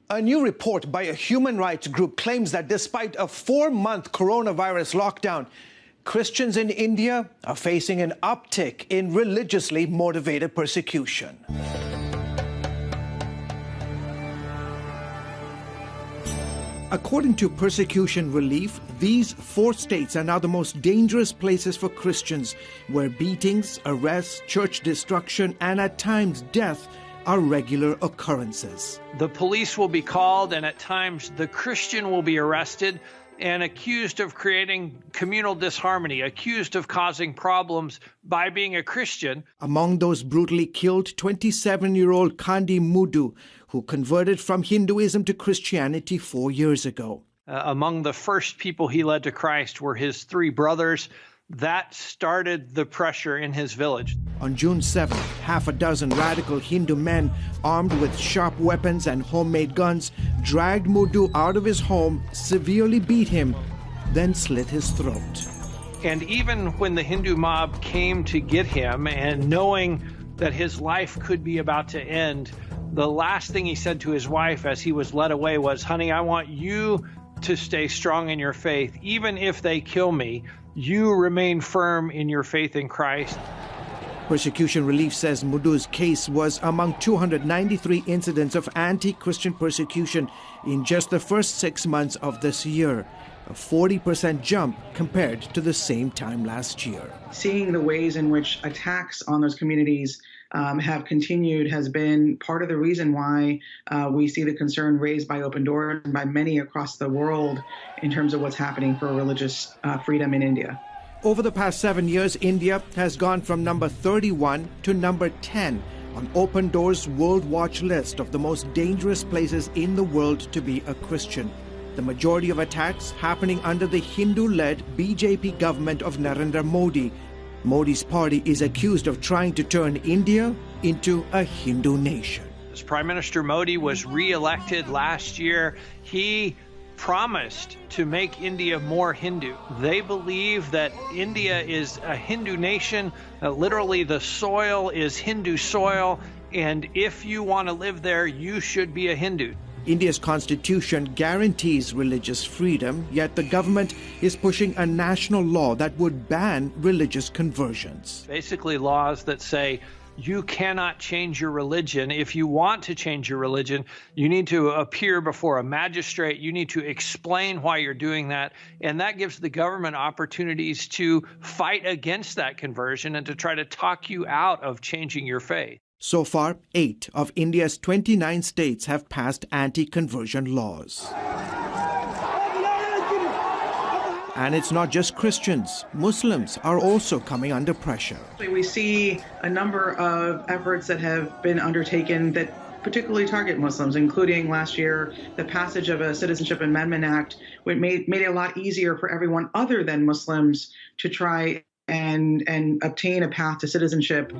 A new report by a human rights group claims that despite a 4-month coronavirus lockdown, Christians in India are facing an uptick in religiously motivated persecution. According to Persecution Relief, these 4 states are now the most dangerous places for Christians, where beatings, arrests, church destruction, and at times death are regular occurrences. The police will be called, and at times the Christian will be arrested and accused of creating communal disharmony, accused of causing problems by being a Christian. Among those brutally killed, 27-year-old Kandi Mudu, who converted from Hinduism to Christianity 4 years ago. Among the first people he led to Christ were his 3 brothers. That started the pressure in his village. On June 7th, half a dozen radical Hindu men armed with sharp weapons and homemade guns dragged Mudu out of his home, severely beat him, then slit his throat. And even when the Hindu mob came to get him, and knowing that his life could be about to end, the last thing he said to his wife as he was led away was, "Honey, I want you to stay strong in your faith. Even if they kill me, you remain firm in your faith in Christ." Persecution Relief says Mudu's case was among 293 incidents of anti-Christian persecution in just the first 6 months of this year, a 40% jump compared to the same time last year. Seeing the ways in which attacks on those communities have continued has been part of the reason why we see the concern raised by Open Doors and by many across the world in terms of what's happening for religious freedom in India. Over the past 7 years, India has gone from number 31 to number 10 on Open Doors' World Watch list of the most dangerous places in the world to be a Christian. The majority of attacks happening under the Hindu-led BJP government of Narendra Modi. Modi's party is accused of trying to turn India into a Hindu nation. As Prime Minister Modi was re-elected last year, he promised to make India more Hindu. They believe that India is a Hindu nation. Literally, the soil is Hindu soil, and if you want to live there, you should be a Hindu. India's constitution guarantees religious freedom, yet the government is pushing a national law that would ban religious conversions. Basically, laws that say you cannot change your religion. If you want to change your religion, you need to appear before a magistrate. You need to explain why you're doing that. And that gives the government opportunities to fight against that conversion and to try to talk you out of changing your faith. So far, 8 of India's 29 states have passed anti-conversion laws. And it's not just Christians. Muslims are also coming under pressure. We see a number of efforts that have been undertaken that particularly target Muslims, including last year the passage of a Citizenship Amendment Act, which made it a lot easier for everyone other than Muslims to try and obtain a path to citizenship.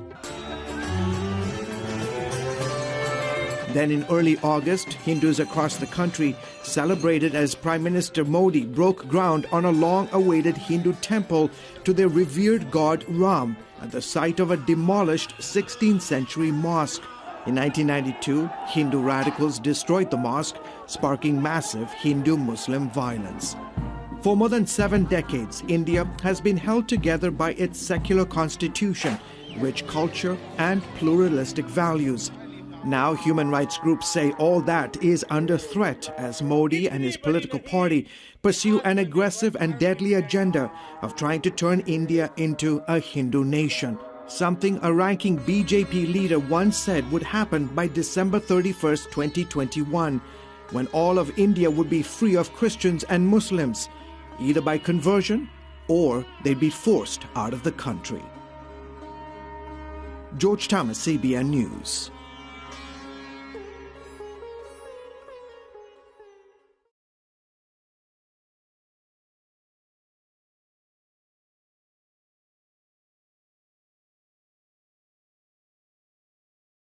Then in early August, Hindus across the country celebrated as Prime Minister Modi broke ground on a long-awaited Hindu temple to their revered god Ram at the site of a demolished 16th century mosque. In 1992, Hindu radicals destroyed the mosque, sparking massive Hindu-Muslim violence. For more than 7 decades, India has been held together by its secular constitution, rich culture, and pluralistic values. Now, human rights groups say all that is under threat as Modi and his political party pursue an aggressive and deadly agenda of trying to turn India into a Hindu nation, something a ranking BJP leader once said would happen by December 31st, 2021, when all of India would be free of Christians and Muslims, either by conversion or they'd be forced out of the country. George Thomas, CBN News.